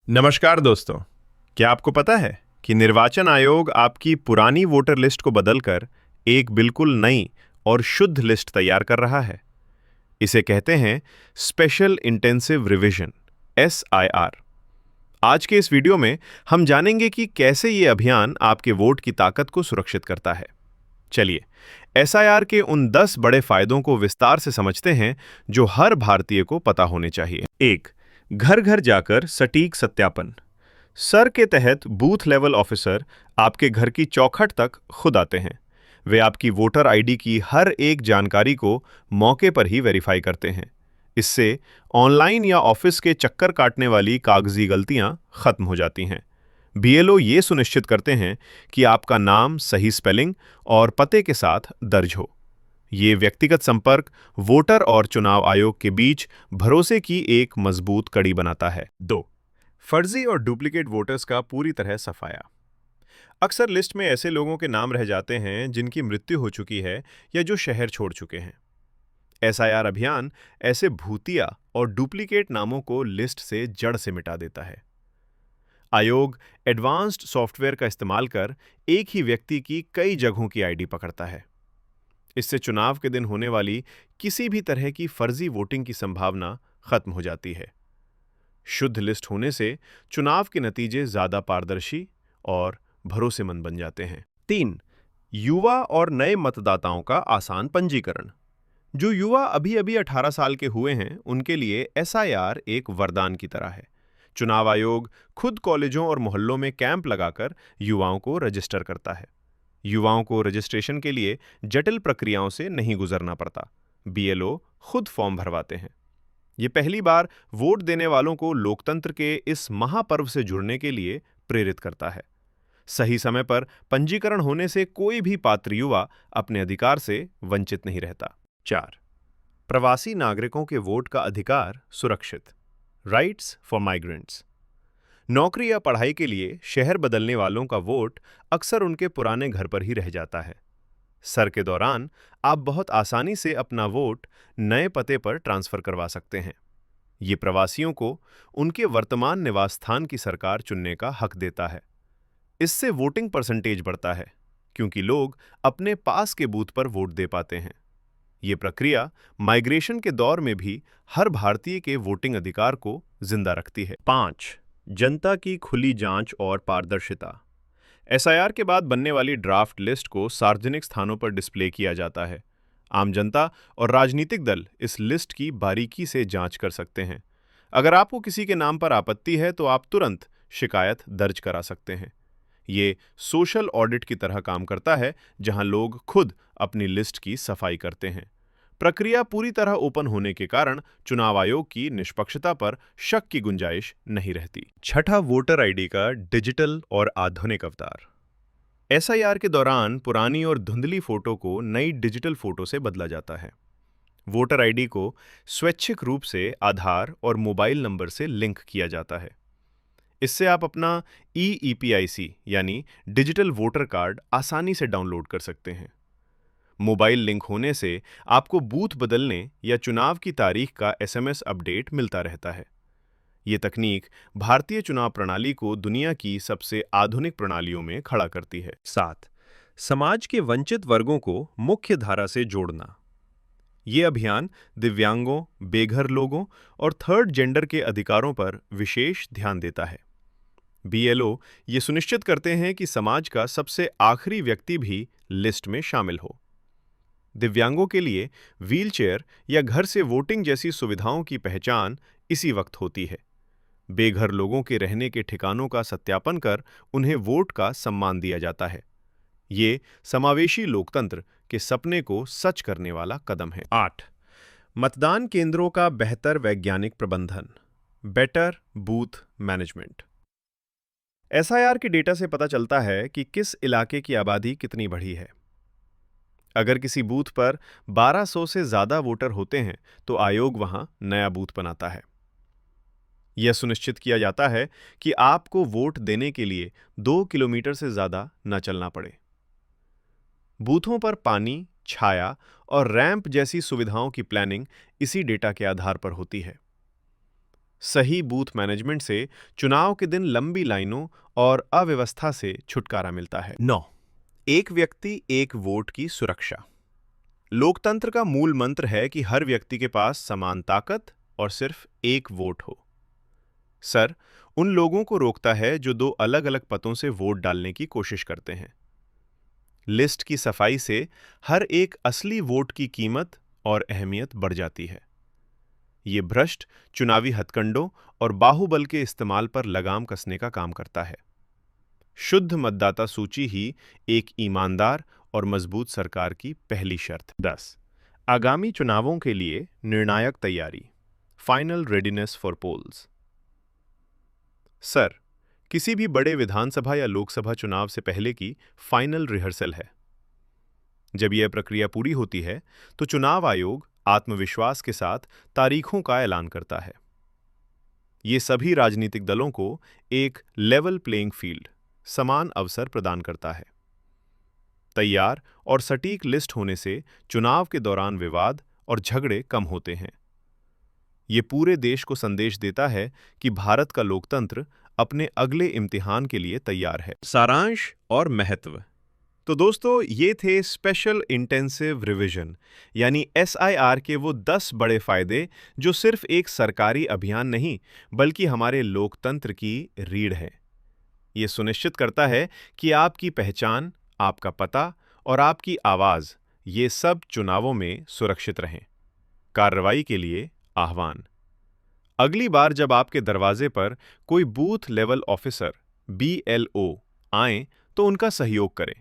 नमस्कार दोस्तों। क्या आपको पता है कि निर्वाचन आयोग आपकी पुरानी वोटर लिस्ट को बदलकर एक बिल्कुल नई और शुद्ध लिस्ट तैयार कर रहा है। इसे कहते हैं स्पेशल इंटेंसिव रिवीजन, SIR। आज के इस वीडियो में हम जानेंगे कि कैसे ये अभियान आपके वोट की ताकत को सुरक्षित करता है। चलिए SIR के उन 10 बड़े फायदों को विस्तार से समझते हैं जो हर भारतीय को पता होने चाहिए। 1. घर घर जाकर सटीक सत्यापन। सर के तहत बूथ लेवल ऑफिसर आपके घर की चौखट तक खुद आते हैं। वे आपकी वोटर आईडी की हर एक जानकारी को मौके पर ही वेरीफाई करते हैं। इससे ऑनलाइन या ऑफिस के चक्कर काटने वाली कागजी गलतियां खत्म हो जाती हैं। BLO ये सुनिश्चित करते हैं कि आपका नाम सही स्पेलिंग और पते के साथ दर्ज हो। ये व्यक्तिगत संपर्क वोटर और चुनाव आयोग के बीच भरोसे की एक मजबूत कड़ी बनाता है। 2. फर्जी और डुप्लीकेट वोटर्स का पूरी तरह सफाया। अक्सर लिस्ट में ऐसे लोगों के नाम रह जाते हैं जिनकी मृत्यु हो चुकी है या जो शहर छोड़ चुके हैं। SIR अभियान ऐसे भूतिया और डुप्लीकेट नामों को लिस्ट से जड़ से मिटा देता है। आयोग एडवांस्ड सॉफ्टवेयर का इस्तेमाल कर एक ही व्यक्ति की कई जगहों की आईडी पकड़ता है। इससे चुनाव के दिन होने वाली किसी भी तरह की फर्जी वोटिंग की संभावना खत्म हो जाती है। शुद्ध लिस्ट होने से चुनाव के नतीजे ज्यादा पारदर्शी और भरोसेमंद बन जाते हैं। 3. युवा और नए मतदाताओं का आसान पंजीकरण। जो युवा अभी अभी 18 साल के हुए हैं, उनके लिए SIR एक वरदान की तरह है। चुनाव आयोग खुद कॉलेजों और मोहल्लों में कैंप लगाकर युवाओं को रजिस्टर करता है। युवाओं को रजिस्ट्रेशन के लिए जटिल प्रक्रियाओं से नहीं गुजरना पड़ता। BLO खुद फॉर्म भरवाते हैं। ये पहली बार वोट देने वालों को लोकतंत्र के इस महापर्व से जुड़ने के लिए प्रेरित करता है। सही समय पर पंजीकरण होने से कोई भी पात्र युवा अपने अधिकार से वंचित नहीं रहता। 4. प्रवासी नागरिकों के वोट का अधिकार सुरक्षित। Rights for migrants. नौकरी या पढ़ाई के लिए शहर बदलने वालों का वोट अक्सर उनके पुराने घर पर ही रह जाता है। सर के दौरान आप बहुत आसानी से अपना वोट नए पते पर ट्रांसफर करवा सकते हैं। ये प्रवासियों को उनके वर्तमान निवास स्थान की सरकार चुनने का हक देता है। इससे वोटिंग परसेंटेज बढ़ता है क्योंकि लोग अपने पास के बूथ पर वोट दे पाते हैं। ये प्रक्रिया माइग्रेशन के दौर में भी हर भारतीय के वोटिंग अधिकार को जिंदा रखती है। 5. जनता की खुली जांच और पारदर्शिता। SIR के बाद बनने वाली ड्राफ्ट लिस्ट को सार्वजनिक स्थानों पर डिस्प्ले किया जाता है। आम जनता और राजनीतिक दल इस लिस्ट की बारीकी से जांच कर सकते हैं। अगर आपको किसी के नाम पर आपत्ति है तो आप तुरंत शिकायत दर्ज करा सकते हैं। ये सोशल ऑडिट की तरह काम करता है, जहां लोग खुद अपनी लिस्ट की सफाई करते हैं। प्रक्रिया पूरी तरह ओपन होने के कारण चुनाव आयोग की निष्पक्षता पर शक की गुंजाइश नहीं रहती। 6. वोटर आईडी का डिजिटल और आधुनिक अवतार। SIR के दौरान पुरानी और धुंधली फोटो को नई डिजिटल फोटो से बदला जाता है। वोटर आईडी को स्वैच्छिक रूप से आधार और मोबाइल नंबर से लिंक किया जाता है। इससे आप अपना EPIC यानी डिजिटल वोटर कार्ड आसानी से डाउनलोड कर सकते हैं। मोबाइल लिंक होने से आपको बूथ बदलने या चुनाव की तारीख का SMS अपडेट मिलता रहता है। ये तकनीक भारतीय चुनाव प्रणाली को दुनिया की सबसे आधुनिक प्रणालियों में खड़ा करती है। 7. समाज के वंचित वर्गों को मुख्य धारा से जोड़ना। ये अभियान दिव्यांगों, बेघर लोगों और थर्ड जेंडर के अधिकारों पर विशेष ध्यान देता है। BLO ये सुनिश्चित करते हैं कि समाज का सबसे आखिरी व्यक्ति भी लिस्ट में शामिल हो। दिव्यांगों के लिए व्हीलचेयर या घर से वोटिंग जैसी सुविधाओं की पहचान इसी वक्त होती है। बेघर लोगों के रहने के ठिकानों का सत्यापन कर उन्हें वोट का सम्मान दिया जाता है। ये समावेशी लोकतंत्र के सपने को सच करने वाला कदम है। 8. मतदान केंद्रों का बेहतर वैज्ञानिक प्रबंधन। Better booth management. SIR के डेटा से पता चलता है कि किस इलाके की आबादी कितनी बढ़ी है। अगर किसी बूथ पर 1200 से ज्यादा वोटर होते हैं तो आयोग वहां नया बूथ बनाता है। यह सुनिश्चित किया जाता है कि आपको वोट देने के लिए 2 किलोमीटर से ज्यादा न चलना पड़े। बूथों पर पानी, छाया और रैंप जैसी सुविधाओं की प्लानिंग इसी डेटा के आधार पर होती है। सही बूथ मैनेजमेंट से चुनाव के दिन लंबी लाइनों और अव्यवस्था से छुटकारा मिलता है। 9, एक व्यक्ति एक वोट की सुरक्षा। लोकतंत्र का मूल मंत्र है कि हर व्यक्ति के पास समान ताकत और सिर्फ एक वोट हो। सर, उन लोगों को रोकता है जो दो अलग-अलग पतों से वोट डालने की कोशिश करते हैं। लिस्ट की सफाई से हर एक असली वोट की कीमत और अहमियत बढ़ जाती है। ये भ्रष्ट चुनावी हथकंडों और बाहुबल के इस्तेमाल पर लगाम कसने का काम करता है। शुद्ध मतदाता सूची ही एक ईमानदार और मजबूत सरकार की पहली शर्त। 10, आगामी चुनावों के लिए निर्णायक तैयारी, final readiness for polls. Sir, किसी भी बड़े विधानसभा या लोकसभा चुनाव से पहले की फाइनल रिहर्सल है। जब यह प्रक्रिया पूरी होती है तो चुनाव आयोग आत्मविश्वास के साथ तारीखों का ऐलान करता है। ये सभी राजनीतिक दलों को एक लेवल प्लेइंग फील्ड, समान अवसर प्रदान करता है। तैयार और सटीक लिस्ट होने से चुनाव के दौरान विवाद और झगड़े कम होते हैं। ये पूरे देश को संदेश देता है कि भारत का लोकतंत्र अपने अगले इम्तिहान के लिए तैयार है। सारांश और महत्व। तो दोस्तों, ये थे स्पेशल इंटेंसिव रिवीजन यानी SIR के वो 10 बड़े फायदे जो सिर्फ एक सरकारी अभियान नहीं बल्कि हमारे लोकतंत्र की रीढ़ है। ये सुनिश्चित करता है कि आपकी पहचान, आपका पता और आपकी आवाज ये सब चुनावों में सुरक्षित रहें। कार्रवाई के लिए आह्वान। अगली बार जब आपके दरवाजे पर कोई बूथ लेवल ऑफिसर BLO आए तो उनका सहयोग करें,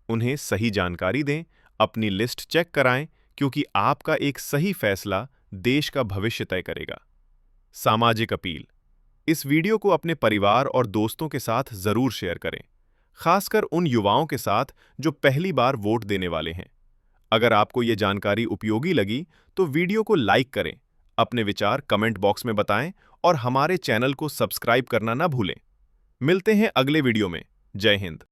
उन्हें सही जानकारी दें, अपनी लिस्ट चेक कराएं, क्योंकि आपका एक सही फैसला देश का भविष्य तय करेगा। सामाजिक अपील। इस वीडियो को अपने परिवार और दोस्तों के साथ जरूर शेयर करें, खासकर उन युवाओं के साथ जो पहली बार वोट देने वाले हैं। अगर आपको ये जानकारी उपयोगी लगी तो वीडियो को लाइक करें, अपने विचार कमेंट बॉक्स में बताएं और हमारे चैनल को सब्सक्राइब करना ना भूलें। मिलते हैं अगले वीडियो में। जय हिंद।